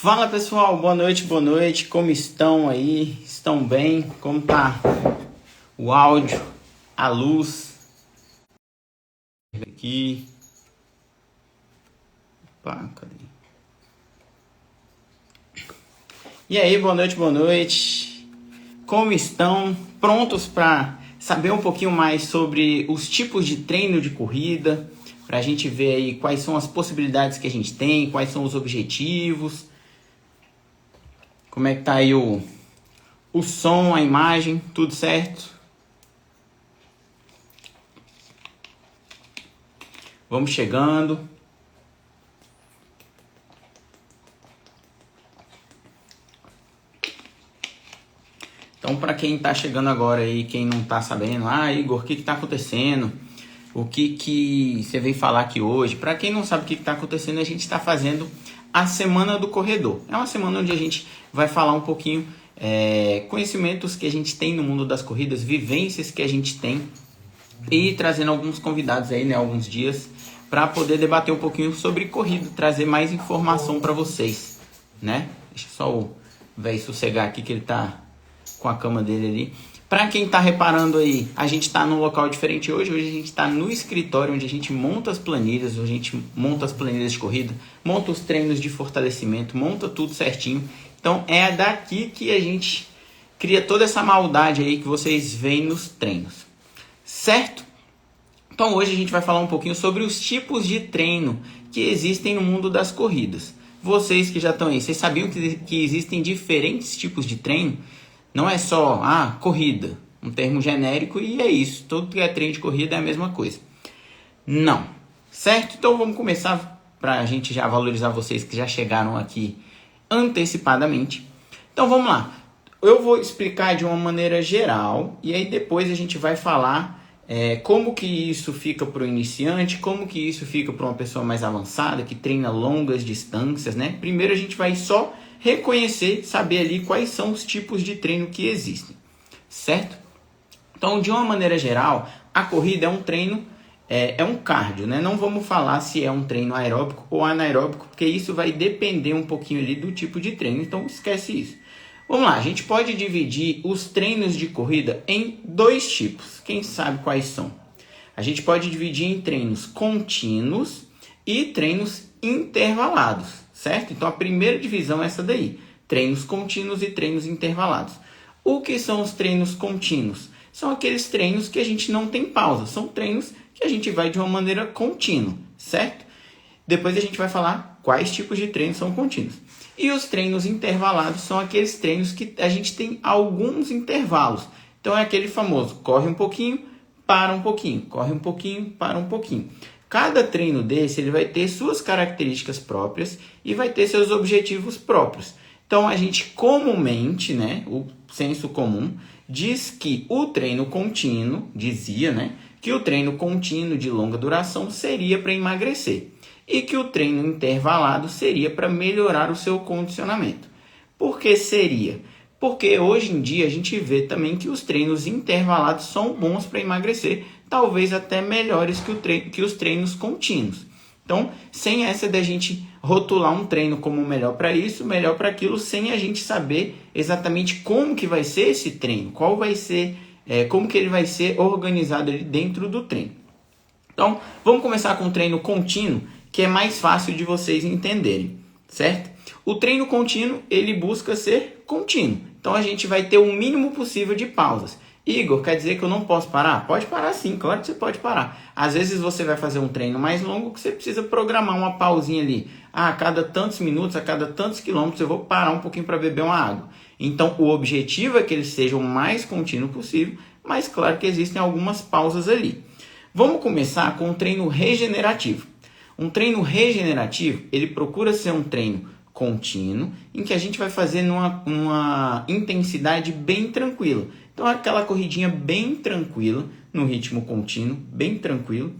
Fala pessoal, boa noite, como estão aí? Estão bem? Como tá o áudio, a luz? Aqui. Opa, cadê? E aí, boa noite. Como estão? Prontos para saber um pouquinho mais sobre os tipos de treino de corrida? Para a gente ver aí quais são as possibilidades que a gente tem, quais são os objetivos. Como é que tá aí o som, a imagem, tudo certo? Vamos chegando. Então, para quem está chegando agora aí, quem não está sabendo, Igor, o que está acontecendo? O que você veio falar aqui hoje? Para quem não sabe o que está acontecendo, a gente está fazendo a Semana do Corredor. É uma semana onde a gente vai falar um pouquinho conhecimentos que a gente tem no mundo das corridas, vivências que a gente tem e trazendo alguns convidados aí, né, alguns dias, para poder debater um pouquinho sobre corrida, trazer mais informação para vocês, né? Deixa só o velho sossegar aqui que ele tá com a cama dele ali. Para quem tá reparando aí, a gente tá num local diferente hoje. Hoje a gente tá no escritório onde a gente monta as planilhas, a gente monta as planilhas de corrida, monta os treinos de fortalecimento, monta tudo certinho. Então é daqui que a gente cria toda essa maldade aí que vocês veem nos treinos, certo? Então hoje a gente vai falar um pouquinho sobre os tipos de treino que existem no mundo das corridas. Vocês que já estão aí, vocês sabiam que existem diferentes tipos de treino? Não é só, corrida, um termo genérico e é isso. Tudo que é treino de corrida é a mesma coisa. Não, certo? Então vamos começar para a gente já valorizar vocês que já chegaram aqui antecipadamente. Então vamos lá. Eu vou explicar de uma maneira geral e aí depois a gente vai falar como que isso fica para o iniciante, como que isso fica para uma pessoa mais avançada, que treina longas distâncias, né? Primeiro a gente vai só reconhecer, saber ali quais são os tipos de treino que existem, certo? Então, de uma maneira geral, a corrida é um treino, é um cardio, né? Não vamos falar se é um treino aeróbico ou anaeróbico, porque isso vai depender um pouquinho ali do tipo de treino, então esquece isso. Vamos lá, a gente pode dividir os treinos de corrida em dois tipos. Quem sabe quais são? A gente pode dividir em treinos contínuos e treinos intervalados, certo? Então a primeira divisão é essa daí, treinos contínuos e treinos intervalados. O que são os treinos contínuos? São aqueles treinos que a gente não tem pausa, são treinos que a gente vai de uma maneira contínua, certo? Depois a gente vai falar quais tipos de treinos são contínuos. E os treinos intervalados são aqueles treinos que a gente tem alguns intervalos. Então é aquele famoso, corre um pouquinho, para um pouquinho, corre um pouquinho, para um pouquinho. Cada treino desse ele vai ter suas características próprias e vai ter seus objetivos próprios. Então a gente comumente, né, o senso comum, diz que o treino contínuo, que o treino contínuo de longa duração seria para emagrecer e que o treino intervalado seria para melhorar o seu condicionamento. Por que seria? Porque hoje em dia a gente vê também que os treinos intervalados são bons para emagrecer, talvez até melhores que os treinos contínuos. Então, sem essa da gente rotular um treino como melhor para isso, melhor para aquilo, sem a gente saber exatamente como que vai ser esse treino, qual vai ser, como que ele vai ser organizado ali dentro do treino. Então, vamos começar com o treino contínuo, que é mais fácil de vocês entenderem, certo? O treino contínuo, ele busca ser contínuo. Então, a gente vai ter o mínimo possível de pausas. Igor, quer dizer que eu não posso parar? Pode parar sim, claro que você pode parar. Às vezes você vai fazer um treino mais longo que você precisa programar uma pausinha ali. A cada tantos minutos, a cada tantos quilômetros eu vou parar um pouquinho para beber uma água. Então, o objetivo é que ele seja o mais contínuo possível, mas claro que existem algumas pausas ali. Vamos começar com o treino regenerativo. Um treino regenerativo, ele procura ser um treino contínuo, em que a gente vai fazer numa intensidade bem tranquila. Então, aquela corridinha bem tranquila, no ritmo contínuo, bem tranquilo,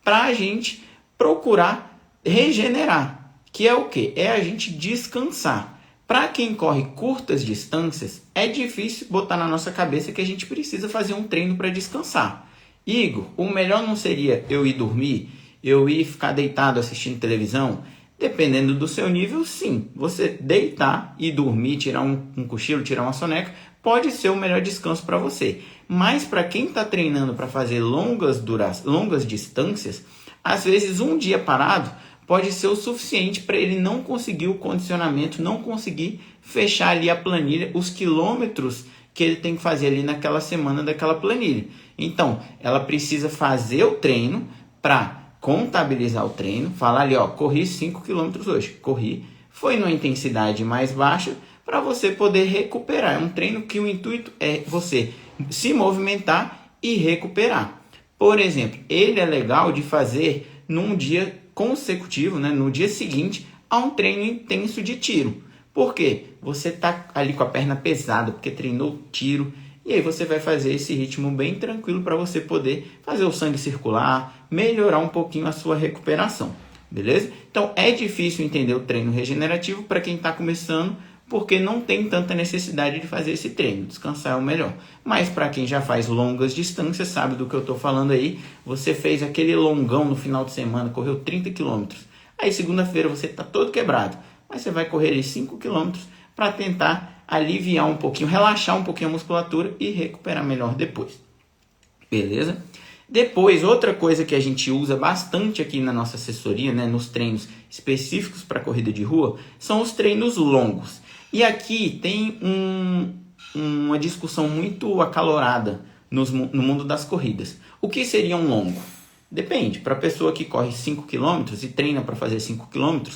para a gente procurar regenerar, que é o quê? É a gente descansar. Para quem corre curtas distâncias, é difícil botar na nossa cabeça que a gente precisa fazer um treino para descansar. Igor, o melhor não seria eu ir dormir, eu ir ficar deitado assistindo televisão? Dependendo do seu nível, sim. Você deitar e dormir, tirar um cochilo, tirar uma soneca, pode ser o melhor descanso para você. Mas para quem está treinando para fazer longas distâncias, às vezes um dia parado pode ser o suficiente para ele não conseguir o condicionamento, não conseguir fechar ali a planilha, os quilômetros que ele tem que fazer ali naquela semana daquela planilha. Então, ela precisa fazer o treino para contabilizar o treino, falar ali, ó, corri 5 km hoje, corri, foi numa intensidade mais baixa para você poder recuperar. É um treino que o intuito é você se movimentar e recuperar. Por exemplo, ele é legal de fazer num dia consecutivo, né, no dia seguinte a um treino intenso de tiro. Por quê? Você está ali com a perna pesada, porque treinou tiro, e aí você vai fazer esse ritmo bem tranquilo para você poder fazer o sangue circular, melhorar um pouquinho a sua recuperação, beleza? Então é difícil entender o treino regenerativo para quem está começando, porque não tem tanta necessidade de fazer esse treino, descansar é o melhor. Mas para quem já faz longas distâncias, sabe do que eu estou falando aí, você fez aquele longão no final de semana, correu 30 km, aí segunda-feira você está todo quebrado, mas você vai correr ali 5 km para tentar aliviar um pouquinho, relaxar um pouquinho a musculatura e recuperar melhor depois. Beleza? Depois, outra coisa que a gente usa bastante aqui na nossa assessoria, né, nos treinos específicos para corrida de rua, são os treinos longos. E aqui tem uma discussão muito acalorada no mundo das corridas. O que seria um longo? Depende. Para a pessoa que corre 5 km e treina para fazer 5 km,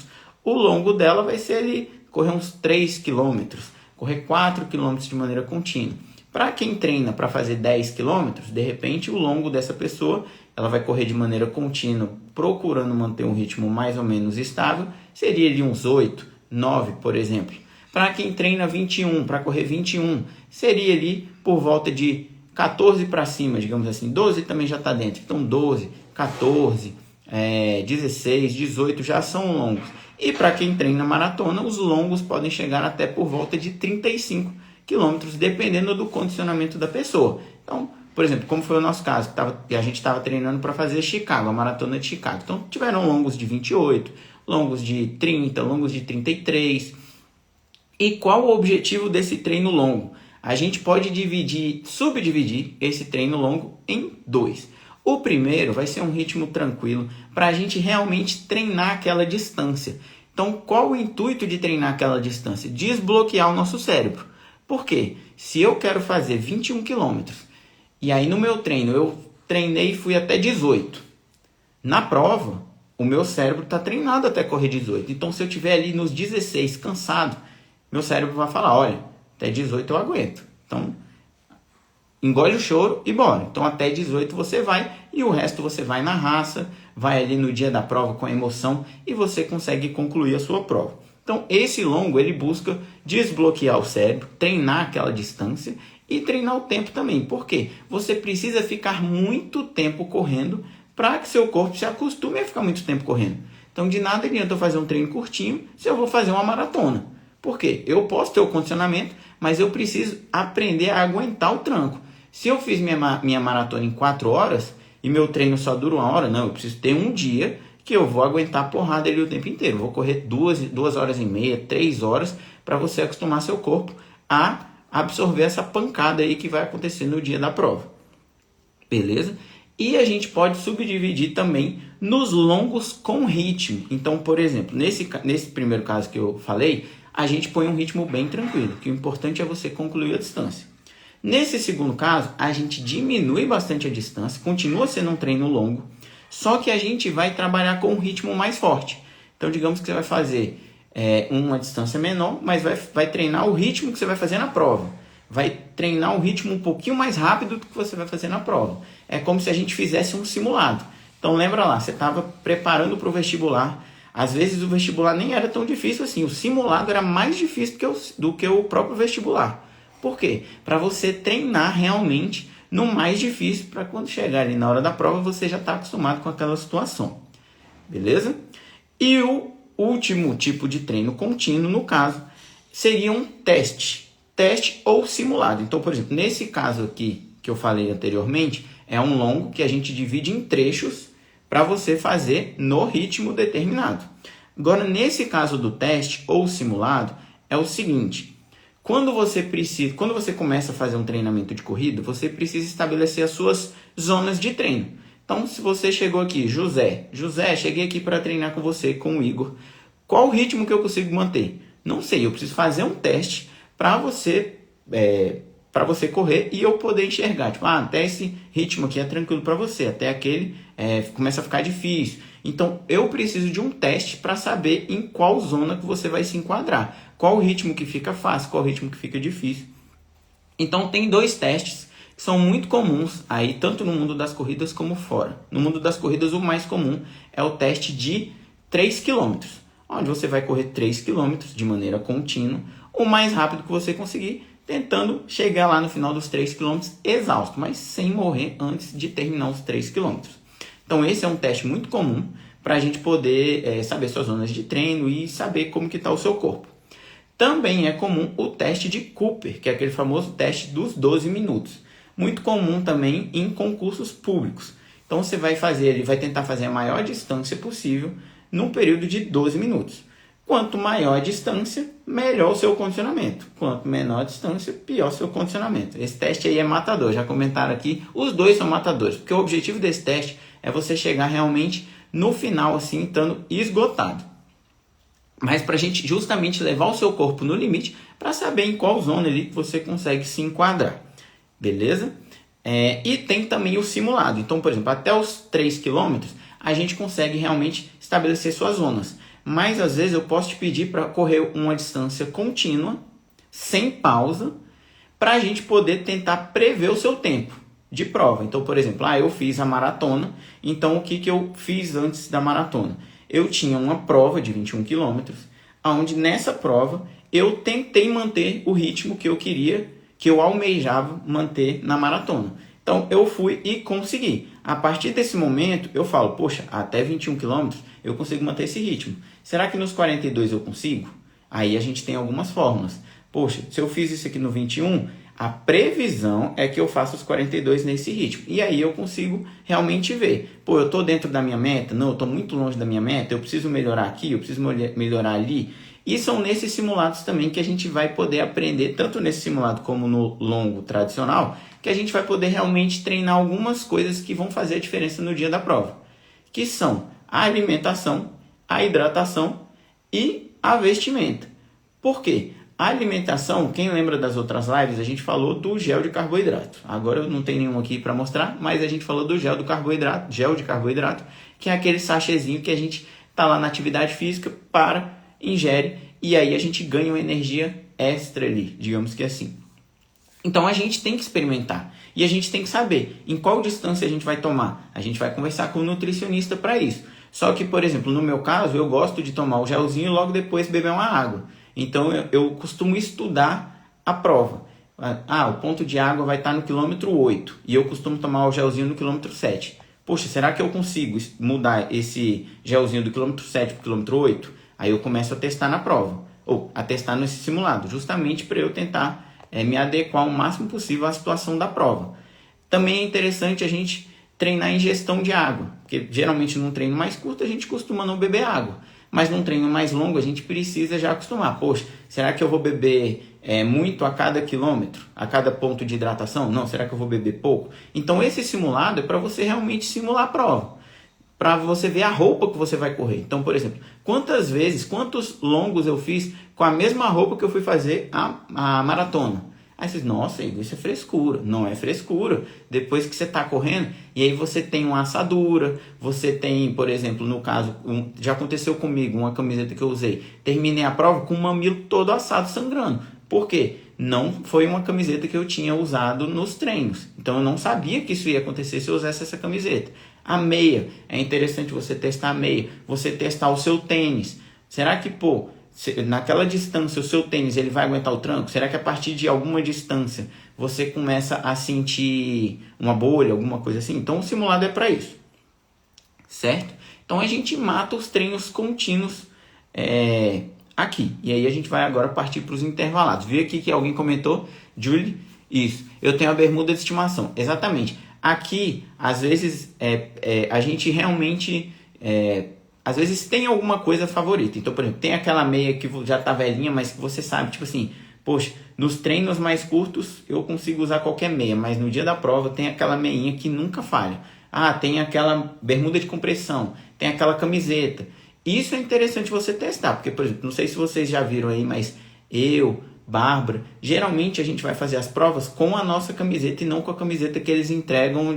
o longo dela vai ser ali, correr uns 3 km, correr 4 km de maneira contínua. Para quem treina para fazer 10 km, de repente o longo dessa pessoa, ela vai correr de maneira contínua, procurando manter um ritmo mais ou menos estável, seria ali uns 8, 9, por exemplo. Para quem treina 21, para correr 21, seria ali por volta de 14 para cima, digamos assim. 12 também já está dentro. Então 12, 14, 16, 18 já são longos. E para quem treina maratona, os longos podem chegar até por volta de 35 km, dependendo do condicionamento da pessoa. Então, por exemplo, como foi o nosso caso, que a gente estava treinando para fazer Chicago, a maratona de Chicago. Então, tiveram longos de 28, longos de 30, longos de 33. E qual o objetivo desse treino longo? A gente pode subdividir esse treino longo em 2. O primeiro vai ser um ritmo tranquilo para a gente realmente treinar aquela distância. Então, qual o intuito de treinar aquela distância? Desbloquear o nosso cérebro. Por quê? Se eu quero fazer 21 km e aí no meu treino eu treinei e fui até 18, na prova o meu cérebro está treinado até correr 18. Então, se eu estiver ali nos 16 cansado, meu cérebro vai falar, olha, até 18 eu aguento. Então, engole o choro e bora. Então, até 18 você vai e o resto você vai na raça, vai ali no dia da prova com a emoção e você consegue concluir a sua prova. Então, esse longo, ele busca desbloquear o cérebro, treinar aquela distância e treinar o tempo também. Por quê? Você precisa ficar muito tempo correndo para que seu corpo se acostume a ficar muito tempo correndo. Então, de nada adianta eu fazer um treino curtinho se eu vou fazer uma maratona. Por quê? Eu posso ter o condicionamento, mas eu preciso aprender a aguentar o tranco. Se eu fiz minha maratona em 4 horas e meu treino só dura 1 hora, não, eu preciso ter um dia que eu vou aguentar a porrada ali o tempo inteiro. Vou correr 2 horas e meia, 3 horas, para você acostumar seu corpo a absorver essa pancada aí que vai acontecer no dia da prova. Beleza? E a gente pode subdividir também nos longos com ritmo. Então, por exemplo, nesse primeiro caso que eu falei, a gente põe um ritmo bem tranquilo, que o importante é você concluir a distância. Nesse segundo caso, a gente diminui bastante a distância, continua sendo um treino longo, só que a gente vai trabalhar com um ritmo mais forte. Então, digamos que você vai fazer uma distância menor, mas vai treinar o ritmo que você vai fazer na prova. Vai treinar um ritmo um pouquinho mais rápido do que você vai fazer na prova. É como se a gente fizesse um simulado. Então, lembra lá, você estava preparando para o vestibular. Às vezes o vestibular nem era tão difícil assim. O simulado era mais difícil do que o próprio vestibular. Por quê? Para você treinar realmente no mais difícil, para quando chegar ali na hora da prova, você já está acostumado com aquela situação. Beleza? E o último tipo de treino contínuo, no caso, seria um teste. Teste ou simulado. Então, por exemplo, nesse caso aqui que eu falei anteriormente, é um longo que a gente divide em trechos para você fazer no ritmo determinado. Agora, nesse caso do teste ou simulado, é o seguinte: quando você começa a fazer um treinamento de corrida, você precisa estabelecer as suas zonas de treino. Então, se você chegou aqui, José, cheguei aqui para treinar com você, com o Igor, qual o ritmo que eu consigo manter? Não sei, eu preciso fazer um teste para você correr e eu poder enxergar. Tipo, até esse ritmo aqui é tranquilo para você, até aquele começa a ficar difícil. Então, eu preciso de um teste para saber em qual zona que você vai se enquadrar. Qual o ritmo que fica fácil, qual o ritmo que fica difícil. Então, tem 2 testes que são muito comuns aí, tanto no mundo das corridas como fora. No mundo das corridas, o mais comum é o teste de 3 km, onde você vai correr 3 km de maneira contínua, o mais rápido que você conseguir, tentando chegar lá no final dos 3 km exausto, mas sem morrer antes de terminar os 3 km. Então, esse é um teste muito comum para a gente poder saber suas zonas de treino e saber como que está o seu corpo. Também é comum o teste de Cooper, que é aquele famoso teste dos 12 minutos. Muito comum também em concursos públicos. Então, ele vai tentar fazer a maior distância possível num período de 12 minutos. Quanto maior a distância, melhor o seu condicionamento. Quanto menor a distância, pior o seu condicionamento. Esse teste aí é matador, já comentaram aqui. Os 2 são matadores, porque o objetivo desse teste é você chegar realmente no final, assim, estando esgotado. Mas para a gente justamente levar o seu corpo no limite para saber em qual zona ali que você consegue se enquadrar. Beleza? E tem também o simulado. Então, por exemplo, até os 3 km, a gente consegue realmente estabelecer suas zonas. Mas, às vezes, eu posso te pedir para correr uma distância contínua, sem pausa, para a gente poder tentar prever o seu tempo de prova. Então, por exemplo, eu fiz a maratona. Então, o que eu fiz antes da maratona? Eu tinha uma prova de 21 km, onde nessa prova eu tentei manter o ritmo que eu queria, que eu almejava manter na maratona. Então, eu fui e consegui. A partir desse momento, eu falo, poxa, até 21 km eu consigo manter esse ritmo. Será que nos 42 eu consigo? Aí a gente tem algumas fórmulas. Poxa, se eu fiz isso aqui no 21, a previsão é que eu faça os 42 nesse ritmo. E aí eu consigo realmente ver. Pô, eu estou dentro da minha meta? Não, eu estou muito longe da minha meta. Eu preciso melhorar aqui, eu preciso melhorar ali. E são nesses simulados também que a gente vai poder aprender, tanto nesse simulado como no longo tradicional, que a gente vai poder realmente treinar algumas coisas que vão fazer a diferença no dia da prova. Que são a alimentação, a hidratação e a vestimenta. Por quê? A alimentação, quem lembra das outras lives, a gente falou do gel de carboidrato. Agora eu não tenho nenhum aqui para mostrar, mas a gente falou do gel de carboidrato, que é aquele sachêzinho que a gente está lá na atividade física, ingere, e aí a gente ganha uma energia extra ali, digamos que assim. Então a gente tem que experimentar e a gente tem que saber em qual distância a gente vai tomar. A gente vai conversar com o nutricionista para isso. Só que, por exemplo, no meu caso, eu gosto de tomar o gelzinho e logo depois beber uma água. Então eu costumo estudar a prova. O ponto de água vai estar no quilômetro 8 e eu costumo tomar o gelzinho no quilômetro 7. Poxa, será que eu consigo mudar esse gelzinho do quilômetro 7 para o quilômetro 8? Aí eu começo a testar na prova, ou a testar nesse simulado, justamente para eu tentar me adequar o máximo possível à situação da prova. Também é interessante a gente treinar a ingestão de água, porque geralmente num treino mais curto a gente costuma não beber água, mas num treino mais longo a gente precisa já acostumar. Poxa, será que eu vou beber muito a cada quilômetro, a cada ponto de hidratação? Não, será que eu vou beber pouco? Então esse simulado é para você realmente simular a prova, para você ver a roupa que você vai correr. Então, por exemplo, quantos longos eu fiz com a mesma roupa que eu fui fazer a maratona? Aí você diz, nossa, Igor, isso é frescura. Não é frescura. Depois que você está correndo, e aí você tem uma assadura, você tem, por exemplo, no caso, já aconteceu comigo, uma camiseta que eu usei, terminei a prova com o mamilo todo assado, sangrando. Por quê? Não foi uma camiseta que eu tinha usado nos treinos. Então eu não sabia que isso ia acontecer se eu usasse essa camiseta. A meia, é interessante você testar a meia, você testar o seu tênis. Será que, naquela distância o seu tênis ele vai aguentar o tranco? Será que a partir de alguma distância você começa a sentir uma bolha, alguma coisa assim? Então o simulado é para isso, certo? Então a gente mata os treinos contínuos aqui. E aí a gente vai agora partir para os intervalados. Vi aqui que alguém comentou, Julie, isso. Eu tenho a bermuda de estimação. Exatamente. Aqui, às vezes, a gente realmente às vezes tem alguma coisa favorita. Então, por exemplo, tem aquela meia que já tá velhinha, mas que você sabe, tipo assim, poxa, nos treinos mais curtos eu consigo usar qualquer meia, mas no dia da prova tem aquela meinha que nunca falha. Ah, tem aquela bermuda de compressão, tem aquela camiseta. Isso é interessante você testar, porque, por exemplo, não sei se vocês já viram aí, mas Bárbara, geralmente a gente vai fazer as provas com a nossa camiseta e não com a camiseta que eles entregam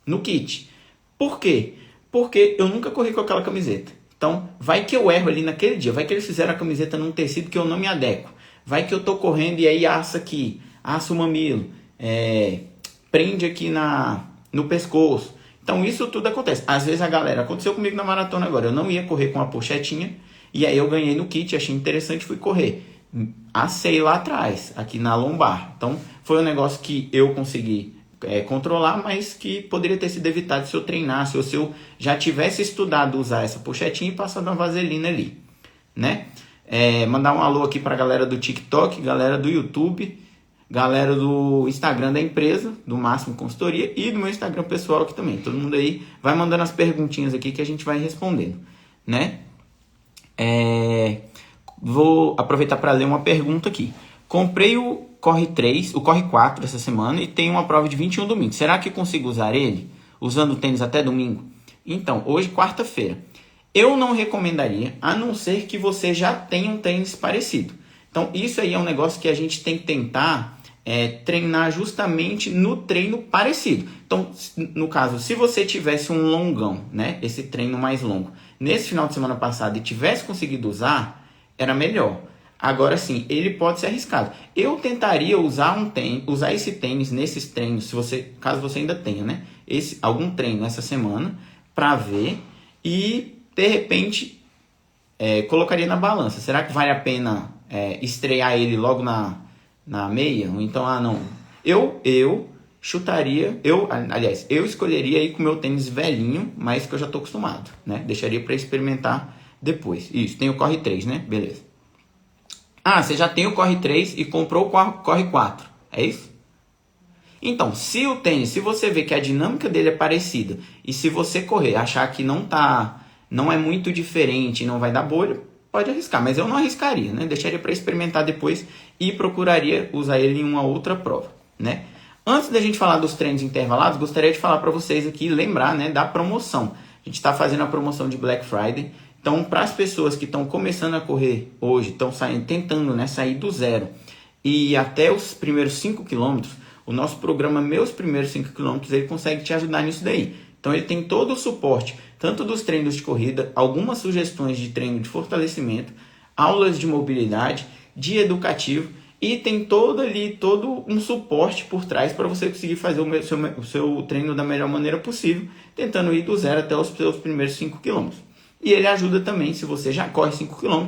no kit. Por quê? Porque eu nunca corri com aquela camiseta. Então, vai que eu erro ali naquele dia, vai que eles fizeram a camiseta num tecido que eu não me adequo. Vai que eu tô correndo e aí assa aqui, assa o mamilo, prende aqui no pescoço. Então, isso tudo acontece. Às vezes aconteceu comigo na maratona agora, eu não ia correr com a pochetinha, e aí eu ganhei no kit, achei interessante, fui correr. Assei lá atrás, aqui na lombar. Então, foi um negócio que eu consegui controlar, mas que poderia ter sido evitado se eu treinasse, ou se eu já tivesse estudado usar essa pochetinha e passado uma vaselina ali, né? Mandar um alô aqui para a galera do TikTok, galera do YouTube, galera do Instagram da empresa, do Máximo Consultoria, e do meu Instagram pessoal aqui também. Todo mundo aí vai mandando as perguntinhas aqui que a gente vai respondendo, né? Vou aproveitar para ler uma pergunta aqui. Comprei o Corre 3, o Corre 4 essa semana e tenho uma prova de 21 domingo. Será que consigo usar ele usando o tênis até domingo? Então, hoje, quarta-feira. Eu não recomendaria, a não ser que você já tenha um tênis parecido. Então, isso aí é um negócio que a gente tem que tentar treinar justamente no treino parecido. Então, no caso, se você tivesse um longão, né, esse treino mais longo, nesse final de semana passado e tivesse conseguido usar, era melhor. Agora sim, ele pode ser arriscado. Eu tentaria usar esse tênis nesses treinos, caso você ainda tenha, né, algum treino essa semana, para ver e de repente colocaria na balança. Será que vale a pena estrear ele logo na meia? Ou então, não. Eu chutaria, eu escolheria ir com o meu tênis velhinho, mas que eu já estou acostumado, né? Deixaria para experimentar depois. Isso, tem o Corre 3, né? Beleza. Você já tem o Corre 3 e comprou o Corre 4, é isso? Então, se você vê que a dinâmica dele é parecida, e se você correr, achar que não é muito diferente, não vai dar bolha, pode arriscar, mas eu não arriscaria, né? Deixaria para experimentar depois e procuraria usar ele em uma outra prova, né? Antes da gente falar dos treinos intervalados, gostaria de falar para vocês aqui, lembrar, né, da promoção. A gente está fazendo a promoção de Black Friday. Então, para as pessoas que estão começando a correr hoje, estão tentando, né, sair do zero e até os primeiros 5 km, o nosso programa Meus Primeiros 5 km, ele consegue te ajudar nisso daí. Então, ele tem todo o suporte, tanto dos treinos de corrida, algumas sugestões de treino de fortalecimento, aulas de mobilidade, de educativo, e tem todo um suporte por trás para você conseguir fazer o seu treino da melhor maneira possível, tentando ir do zero até os seus primeiros 5 km. E ele ajuda também se você já corre 5 km,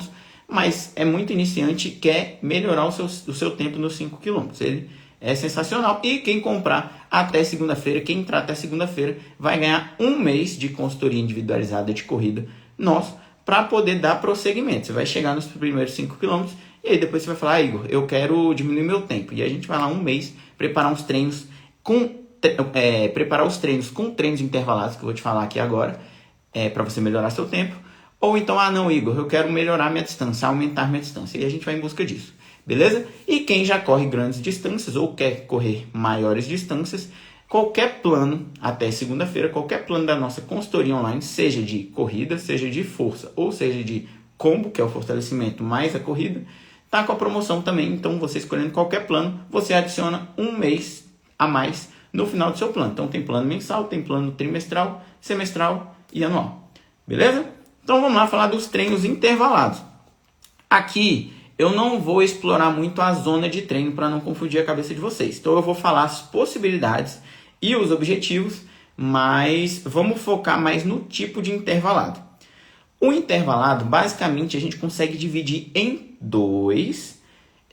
mas é muito iniciante e quer melhorar o seu tempo nos 5 km. Ele é sensacional. E quem comprar até segunda-feira, quem entrar até segunda-feira, vai ganhar um mês de consultoria individualizada de corrida nosso para poder dar prosseguimento. Você vai chegar nos primeiros 5 km e aí depois você vai falar, Igor, eu quero diminuir meu tempo. E a gente vai lá um mês preparar uns treinos preparar os treinos com treinos intervalados, que eu vou te falar aqui agora, para você melhorar seu tempo. Ou então, não, Igor, eu quero melhorar minha distância, aumentar minha distância. E a gente vai em busca disso, beleza? E quem já corre grandes distâncias ou quer correr maiores distâncias, qualquer plano, até segunda-feira, qualquer plano da nossa consultoria online, seja de corrida, seja de força, ou seja de combo, que é o fortalecimento mais a corrida, tá com a promoção também. Então, você escolhendo qualquer plano, você adiciona um mês a mais no final do seu plano. Então, tem plano mensal, tem plano trimestral, semestral e anual. Beleza? Então, vamos lá falar dos treinos intervalados. Aqui, eu não vou explorar muito a zona de treino para não confundir a cabeça de vocês. Então, eu vou falar as possibilidades e os objetivos, mas vamos focar mais no tipo de intervalado. O intervalado, basicamente, a gente consegue dividir em 2,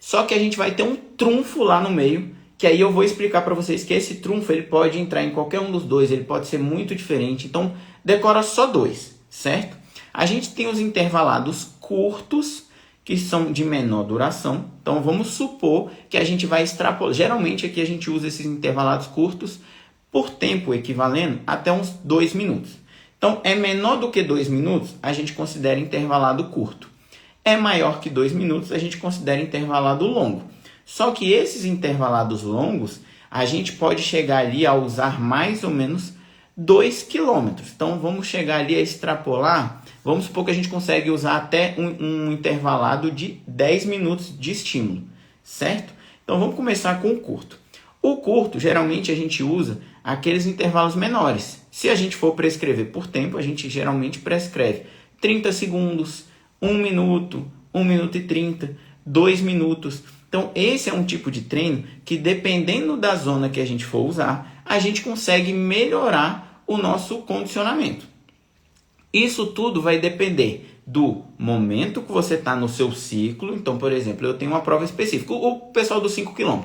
só que a gente vai ter um trunfo lá no meio, que aí eu vou explicar para vocês que esse trunfo ele pode entrar em qualquer um dos dois, ele pode ser muito diferente, então decora só 2, certo? A gente tem os intervalados curtos, que são de menor duração, então vamos supor que a gente vai extrapolar, geralmente aqui a gente usa esses intervalados curtos por tempo equivalendo até uns 2 minutos. Então, é menor do que 2 minutos, a gente considera intervalado curto. É maior que 2 minutos, a gente considera intervalado longo. Só que esses intervalados longos, a gente pode chegar ali a usar mais ou menos 2 quilômetros. Então, vamos chegar ali a extrapolar. Vamos supor que a gente consegue usar até um intervalado de 10 minutos de estímulo, certo? Então, vamos começar com o curto. O curto, geralmente, a gente usa aqueles intervalos menores. Se a gente for prescrever por tempo, a gente geralmente prescreve 30 segundos, 1 minuto, 1 minuto e 30, 2 minutos. Então, esse é um tipo de treino que, dependendo da zona que a gente for usar, a gente consegue melhorar o nosso condicionamento. Isso tudo vai depender do momento que você está no seu ciclo. Então, por exemplo, eu tenho uma prova específica. O pessoal dos 5 km.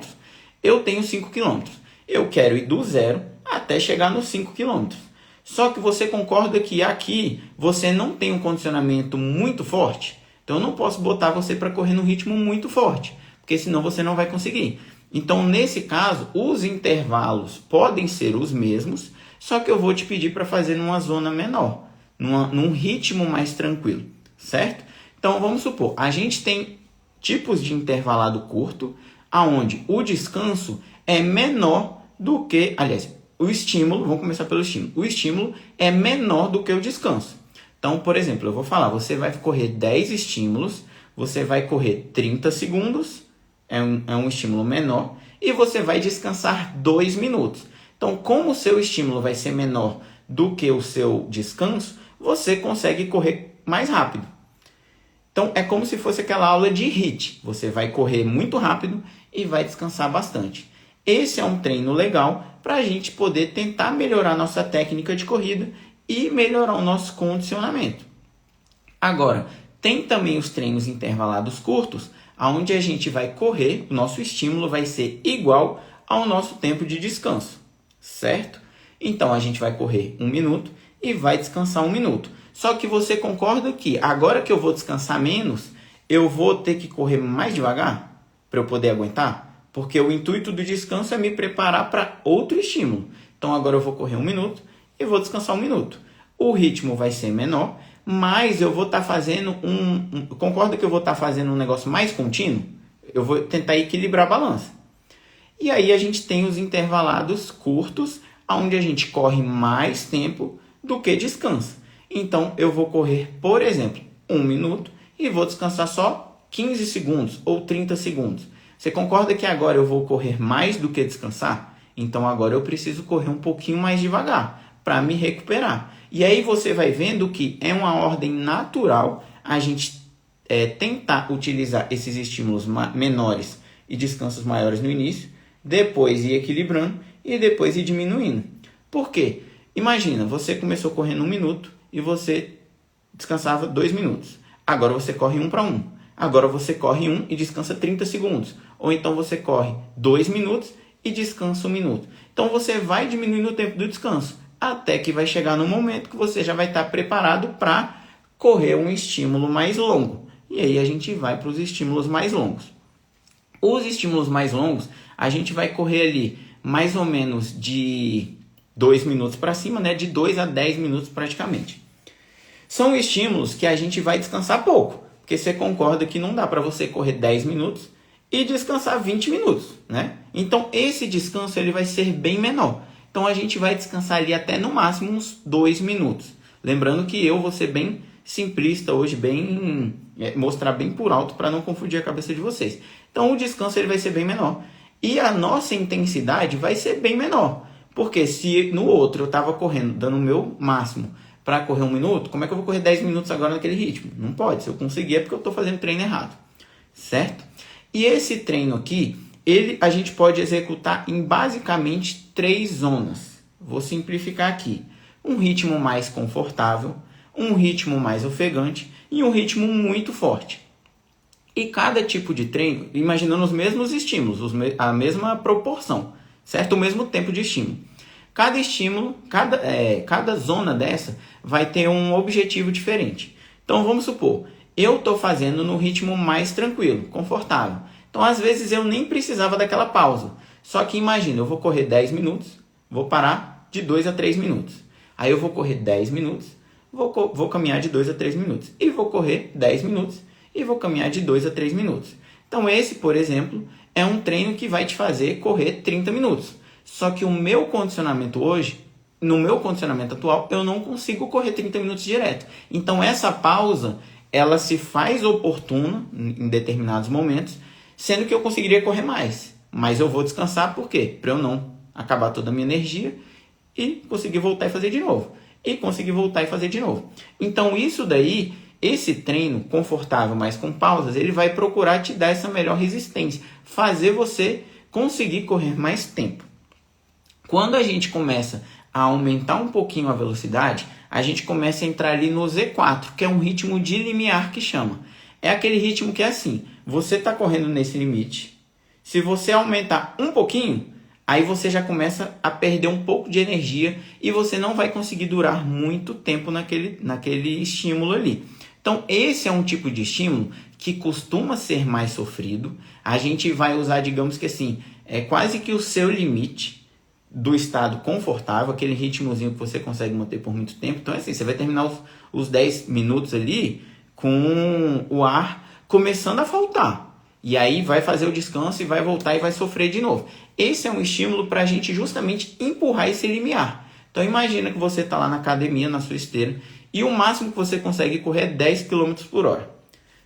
Eu tenho 5 km. Eu quero ir do zero até chegar nos 5 km. Só que você concorda que aqui você não tem um condicionamento muito forte? Então, eu não posso botar você para correr num ritmo muito forte, porque senão você não vai conseguir. Então, nesse caso, os intervalos podem ser os mesmos, só que eu vou te pedir para fazer numa zona menor, num ritmo mais tranquilo, certo? Então, vamos supor, a gente tem tipos de intervalado curto, aonde o descanso é menor do que, aliás, o estímulo, vamos começar pelo estímulo. O estímulo é menor do que o descanso. Então, por exemplo, eu vou falar, você vai correr 10 estímulos, você vai correr 30 segundos, é um estímulo menor, e você vai descansar 2 minutos. Então, como o seu estímulo vai ser menor do que o seu descanso, você consegue correr mais rápido. Então, é como se fosse aquela aula de HIIT. Você vai correr muito rápido e vai descansar bastante. Esse é um treino legal para a gente poder tentar melhorar nossa técnica de corrida e melhorar o nosso condicionamento. Agora, tem também os treinos intervalados curtos, onde a gente vai correr, o nosso estímulo vai ser igual ao nosso tempo de descanso, certo? Então, a gente vai correr 1 minuto e vai descansar 1 minuto. Só que você concorda que agora que eu vou descansar menos, eu vou ter que correr mais devagar para eu poder aguentar? Porque o intuito do descanso é me preparar para outro estímulo. Então, agora eu vou correr 1 minuto e vou descansar 1 minuto. O ritmo vai ser menor, mas eu vou estar fazendo concorda que eu vou estar fazendo um negócio mais contínuo? Eu vou tentar equilibrar a balança. E aí a gente tem os intervalados curtos, onde a gente corre mais tempo do que descansa. Então, eu vou correr, por exemplo, 1 minuto e vou descansar só 15 segundos ou 30 segundos. Você concorda que agora eu vou correr mais do que descansar? Então, agora eu preciso correr um pouquinho mais devagar para me recuperar. E aí você vai vendo que é uma ordem natural a gente tentar utilizar esses estímulos menores e descansos maiores no início, depois ir equilibrando e depois ir diminuindo. Por quê? Imagina, você começou correndo 1 minuto e você descansava 2 minutos. Agora você corre 1 para 1. Agora você corre 1 e descansa 30 segundos. Ou então você corre 2 minutos e descansa 1 minuto. Então você vai diminuindo o tempo do descanso, até que vai chegar no momento que você já vai estar preparado para correr um estímulo mais longo. E aí a gente vai para os estímulos mais longos. Os estímulos mais longos, a gente vai correr ali mais ou menos de 2 minutos para cima, né? De 2 a 10 minutos praticamente. São estímulos que a gente vai descansar pouco, porque você concorda que não dá para você correr 10 minutos e descansar 20 minutos, né? Então, esse descanso ele vai ser bem menor. Então, a gente vai descansar ali até no máximo uns 2 minutos. Lembrando que eu vou ser bem simplista hoje, mostrar bem por alto para não confundir a cabeça de vocês. Então, o descanso ele vai ser bem menor. E a nossa intensidade vai ser bem menor. Porque se no outro eu estava correndo, dando o meu máximo para correr 1 minuto, como é que eu vou correr 10 minutos agora naquele ritmo? Não pode. Se eu conseguir é porque eu estou fazendo treino errado. Certo? E esse treino aqui, a gente pode executar em basicamente 3 zonas. Vou simplificar aqui. Um ritmo mais confortável, um ritmo mais ofegante e um ritmo muito forte. E cada tipo de treino, imaginando os mesmos estímulos, a mesma proporção, certo? O mesmo tempo de estímulo. Cada estímulo, cada zona dessa vai ter um objetivo diferente. Então, vamos supor, eu estou fazendo no ritmo mais tranquilo, confortável. Então, às vezes, eu nem precisava daquela pausa. Só que imagina, eu vou correr 10 minutos, vou parar de 2 a 3 minutos. Aí eu vou correr 10 minutos, vou caminhar de 2 a 3 minutos. E vou correr 10 minutos e vou caminhar de 2 a 3 minutos. Então esse, por exemplo, é um treino que vai te fazer correr 30 minutos. Só que o meu condicionamento hoje, no meu condicionamento atual, eu não consigo correr 30 minutos direto. Então essa pausa, ela se faz oportuna em determinados momentos, sendo que eu conseguiria correr mais. Mas eu vou descansar, por quê? Para eu não acabar toda a minha energia e conseguir voltar e fazer de novo. E conseguir voltar e fazer de novo. Então isso daí, esse treino confortável, mas com pausas, ele vai procurar te dar essa melhor resistência. Fazer você conseguir correr mais tempo. Quando a gente começa a aumentar um pouquinho a velocidade, a gente começa a entrar ali no Z4, que é um ritmo de limiar que chama. É aquele ritmo que é assim, você está correndo nesse limite, se você aumentar um pouquinho, aí você já começa a perder um pouco de energia e você não vai conseguir durar muito tempo naquele estímulo ali. Então esse é um tipo de estímulo que costuma ser mais sofrido. A gente vai usar, digamos que assim, é quase que o seu limite do estado confortável, aquele ritmozinho que você consegue manter por muito tempo. Então, assim, você vai terminar os 10 minutos ali com o ar começando a faltar. E aí vai fazer o descanso e vai voltar e vai sofrer de novo. Esse é um estímulo para a gente justamente empurrar esse limiar. Então, imagina que você está lá na academia, na sua esteira, e o máximo que você consegue correr é 10 km por hora.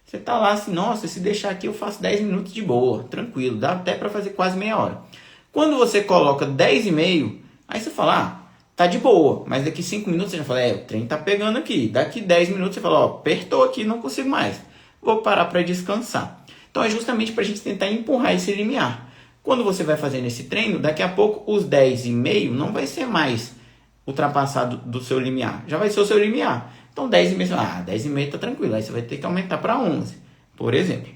Você está lá assim, nossa, se deixar aqui eu faço 10 minutos de boa, tranquilo, dá até para fazer quase meia hora. Quando você coloca 10,5, aí você fala, tá de boa. Mas daqui 5 minutos você já fala, o trem tá pegando aqui. Daqui 10 minutos você fala, apertou aqui, não consigo mais. Vou parar para descansar. Então é justamente para a gente tentar empurrar esse limiar. Quando você vai fazendo esse treino, daqui a pouco os 10,5 não vai ser mais ultrapassado do seu limiar. Já vai ser o seu limiar. Então 10,5, 10,5 tá tranquilo. Aí você vai ter que aumentar para 11, por exemplo.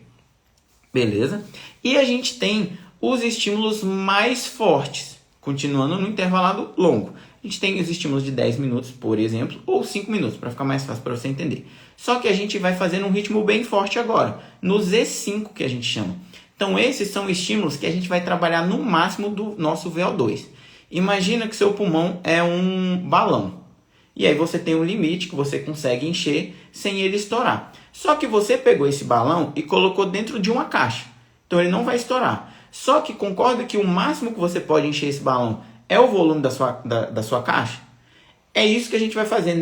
Beleza? E a gente tem os estímulos mais fortes, continuando no intervalado longo. A gente tem os estímulos de 10 minutos, por exemplo, ou 5 minutos, para ficar mais fácil para você entender. Só que a gente vai fazer num ritmo bem forte agora, no Z5 que a gente chama. Então esses são estímulos que a gente vai trabalhar no máximo do nosso VO2. Imagina que seu pulmão é um balão. E aí você tem um limite que você consegue encher sem ele estourar. Só que você pegou esse balão e colocou dentro de uma caixa. Então ele não vai estourar. Só que concorda que o máximo que você pode encher esse balão é o volume da sua caixa? É isso que a gente vai fazer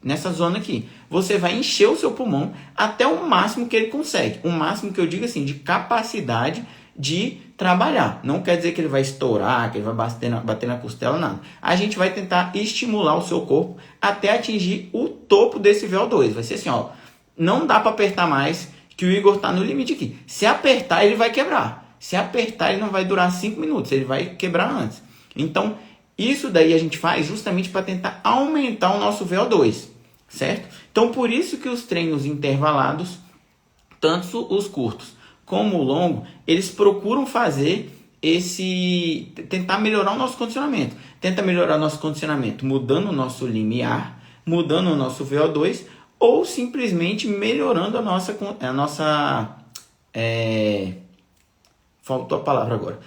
nessa zona aqui. Você vai encher o seu pulmão até o máximo que ele consegue. O máximo que eu digo assim, de capacidade de trabalhar. Não quer dizer que ele vai estourar, que ele vai bater na costela, nada. A gente vai tentar estimular o seu corpo até atingir o topo desse VO2. Vai ser assim, não dá para apertar mais, que o Igor está no limite aqui. Se apertar, ele vai quebrar. Se apertar, ele não vai durar 5 minutos, ele vai quebrar antes. Então, isso daí a gente faz justamente para tentar aumentar o nosso VO2, certo? Então, por isso que os treinos intervalados, tanto os curtos como o longo, eles procuram fazer tentar melhorar o nosso condicionamento. Tenta melhorar o nonosso condicionamento mudando o nosso limiar, mudando o nosso VO2, ou simplesmente melhorando faltou a palavra agora.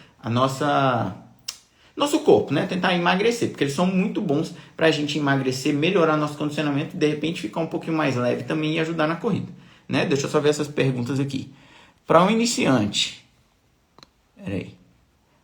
Nosso corpo, né? Tentar emagrecer, porque eles são muito bons para a gente emagrecer, melhorar nosso condicionamento e de repente ficar um pouquinho mais leve também e ajudar na corrida, né? Deixa eu só ver essas perguntas aqui. Para um iniciante,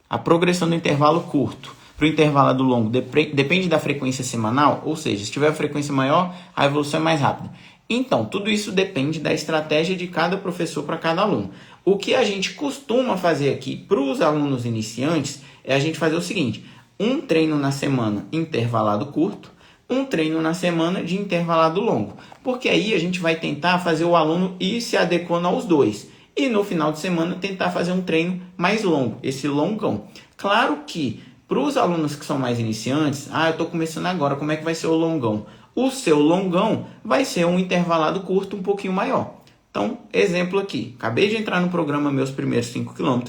a progressão do intervalo curto para o intervalo longo depende da frequência semanal, ou seja, se tiver a frequência maior, a evolução é mais rápida. Então, tudo isso depende da estratégia de cada professor para cada aluno. O que a gente costuma fazer aqui para os alunos iniciantes é a gente fazer o seguinte: um treino na semana intervalado curto, um treino na semana de intervalado longo. Porque aí a gente vai tentar fazer o aluno ir se adequando aos dois. E no final de semana tentar fazer um treino mais longo, esse longão. Claro que para os alunos que são mais iniciantes, eu estou começando agora, como é que vai ser o longão? O seu longão vai ser um intervalado curto um pouquinho maior. Então, exemplo aqui. Acabei de entrar no programa Meus Primeiros 5 km.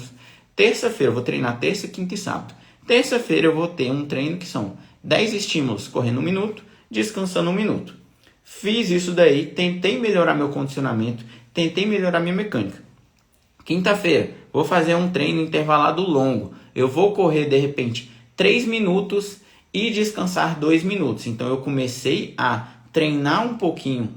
Terça-feira eu vou treinar terça, quinta e sábado. Terça-feira eu vou ter um treino que são 10 estímulos correndo 1 minuto, descansando 1 minuto. Fiz isso daí, tentei melhorar meu condicionamento, tentei melhorar minha mecânica. Quinta-feira, vou fazer um treino intervalado longo. Eu vou correr, de repente, 3 minutos e descansar 2 minutos. Então eu comecei a treinar um pouquinho,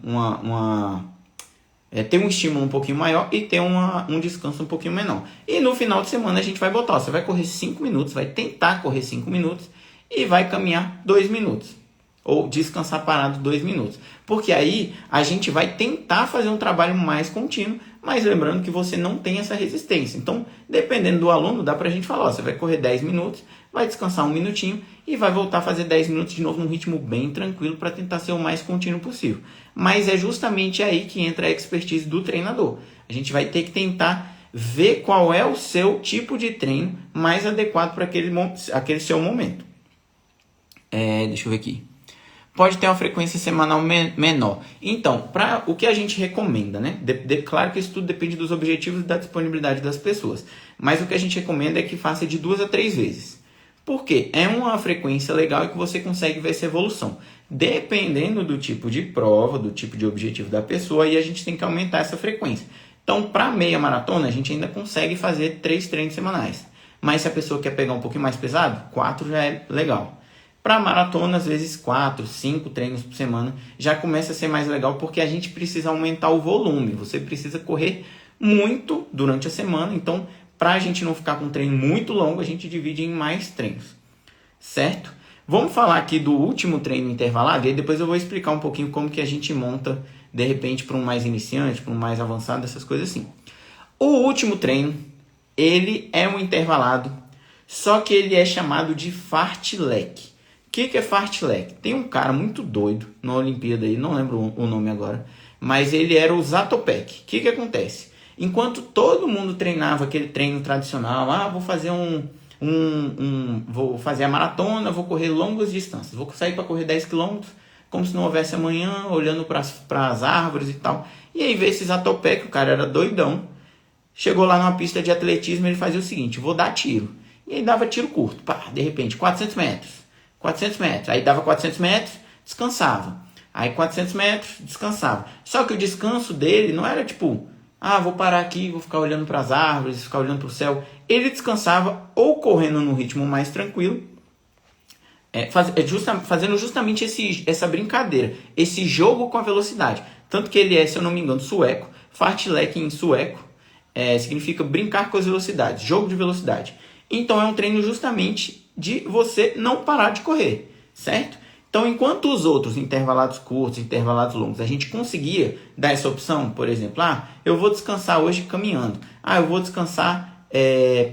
ter um estímulo um pouquinho maior e ter um descanso um pouquinho menor. E no final de semana a gente vai botar, você vai correr 5 minutos, vai tentar correr 5 minutos e vai caminhar 2 minutos. Ou descansar parado 2 minutos. Porque aí a gente vai tentar fazer um trabalho mais contínuo, mas lembrando que você não tem essa resistência. Então, dependendo do aluno, dá pra gente falar, você vai correr 10 minutos, vai descansar 1 minutinho e vai voltar a fazer 10 minutos de novo num ritmo bem tranquilo para tentar ser o mais contínuo possível. Mas é justamente aí que entra a expertise do treinador. A gente vai ter que tentar ver qual é o seu tipo de treino mais adequado para aquele seu momento. Deixa eu ver aqui. Pode ter uma frequência semanal menor. Então, o que a gente recomenda, né? Claro que isso tudo depende dos objetivos e da disponibilidade das pessoas. Mas o que a gente recomenda é que faça de 2 a 3 vezes. Por quê? É uma frequência legal e que você consegue ver essa evolução. Dependendo do tipo de prova, do tipo de objetivo da pessoa, aí a gente tem que aumentar essa frequência. Então, para meia maratona, a gente ainda consegue fazer 3 treinos semanais. Mas se a pessoa quer pegar um pouquinho mais pesado, 4 já é legal. Para maratona, às vezes 4, 5 treinos por semana já começa a ser mais legal porque a gente precisa aumentar o volume. Você precisa correr muito durante a semana. Então, para a gente não ficar com um treino muito longo, a gente divide em mais treinos. Certo? Vamos falar aqui do último treino intervalado e aí depois eu vou explicar um pouquinho como que a gente monta, de repente, para um mais iniciante, para um mais avançado, essas coisas assim. O último treino, ele é um intervalado, só que ele é chamado de fartlek. O que é fartlek? Tem um cara muito doido na Olimpíada aí, não lembro o nome agora, mas ele era o Zatopek. O que acontece? Enquanto todo mundo treinava aquele treino tradicional, vou fazer vou fazer a maratona, vou correr longas distâncias, vou sair para correr 10 km, como se não houvesse amanhã, olhando para as árvores e tal. E aí veio esse Zatopek, o cara era doidão, chegou lá numa pista de atletismo, ele fazia o seguinte, vou dar tiro. E aí dava tiro curto, de repente, 400 metros. 400 metros, aí dava 400 metros, descansava. Aí 400 metros, descansava. Só que o descanso dele não era tipo, vou parar aqui, vou ficar olhando para as árvores, ficar olhando para o céu. Ele descansava ou correndo num ritmo mais tranquilo, fazendo justamente essa brincadeira, esse jogo com a velocidade. Tanto que ele é, se eu não me engano, sueco. Fartlek em sueco significa brincar com as velocidades, jogo de velocidade. Então é um treino justamente de você não parar de correr, certo? Então, enquanto os outros intervalados curtos, intervalados longos, a gente conseguia dar essa opção, por exemplo, eu vou descansar hoje caminhando, eu vou descansar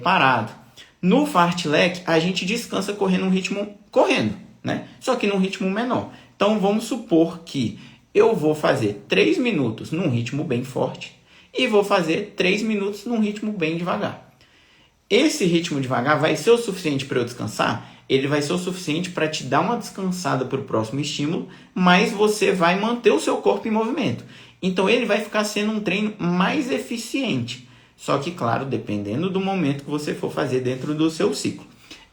parado. No fartlek, a gente descansa correndo né? Só que num ritmo menor. Então, vamos supor que eu vou fazer 3 minutos num ritmo bem forte e vou fazer 3 minutos num ritmo bem devagar. Esse ritmo devagar vai ser o suficiente para eu descansar? Ele vai ser o suficiente para te dar uma descansada para o próximo estímulo, mas você vai manter o seu corpo em movimento. Então ele vai ficar sendo um treino mais eficiente. Só que, claro, dependendo do momento que você for fazer dentro do seu ciclo.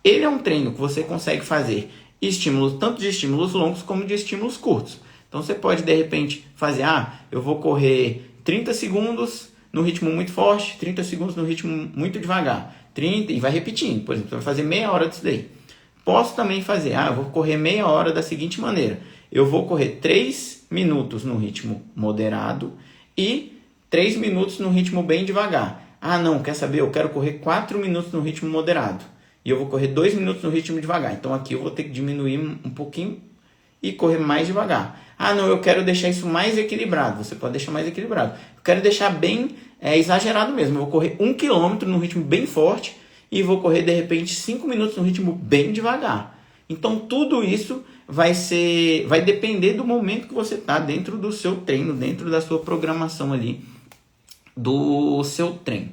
Ele é um treino que você consegue fazer estímulos, tanto de estímulos longos como de estímulos curtos. Então você pode, de repente, fazer, eu vou correr 30 segundos no ritmo muito forte, 30 segundos no ritmo muito devagar. 30 e vai repetindo, por exemplo, você vai fazer meia hora disso daí. Posso também fazer, eu vou correr meia hora da seguinte maneira. Eu vou correr 3 minutos no ritmo moderado e 3 minutos no ritmo bem devagar. Não, quer saber? Eu quero correr 4 minutos no ritmo moderado e eu vou correr 2 minutos no ritmo devagar. Então aqui eu vou ter que diminuir um pouquinho e correr mais devagar. Não, eu quero deixar isso mais equilibrado. Você pode deixar mais equilibrado. Eu quero deixar bem exagerado mesmo. Eu vou correr 1 km no ritmo bem forte e vou correr, de repente, 5 minutos no ritmo bem devagar. Então, tudo isso vai depender do momento que você está dentro do seu treino, dentro da sua programação ali, do seu treino.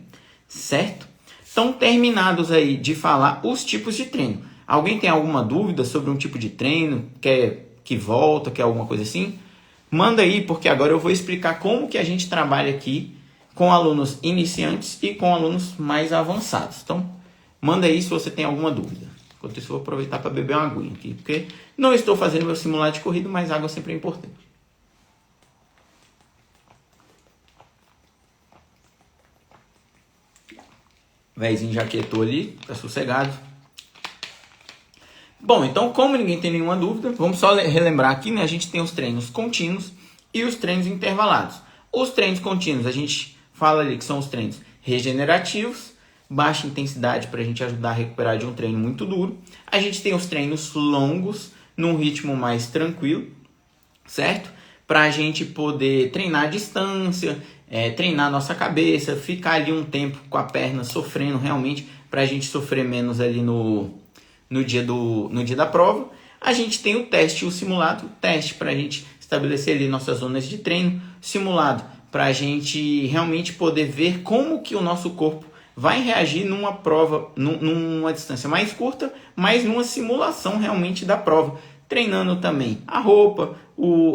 Certo? Então, terminados aí de falar os tipos de treino. Alguém tem alguma dúvida sobre um tipo de treino? Quer que volta, quer alguma coisa assim? Manda aí, porque agora eu vou explicar como que a gente trabalha aqui com alunos iniciantes e com alunos mais avançados. Então, manda aí se você tem alguma dúvida. Enquanto isso, eu vou aproveitar para beber uma aguinha aqui, porque não estou fazendo meu simulado de corrida, mas água sempre é importante. Véizinho já quietou ali, tá sossegado. Bom, então como ninguém tem nenhuma dúvida, vamos só relembrar aqui, né? A gente tem os treinos contínuos e os treinos intervalados. Os treinos contínuos, a gente fala ali que são os treinos regenerativos, baixa intensidade para a gente ajudar a recuperar de um treino muito duro. A gente tem os treinos longos, num ritmo mais tranquilo, certo? Para a gente poder treinar a distância, treinar a nossa cabeça, ficar ali um tempo com a perna sofrendo realmente, para a gente sofrer menos ali no dia da prova. A gente tem o teste e o simulado. O teste para a gente estabelecer ali nossas zonas de treino, simulado para a gente realmente poder ver como que o nosso corpo vai reagir numa prova, numa distância mais curta, mas numa simulação realmente da prova, treinando também a roupa,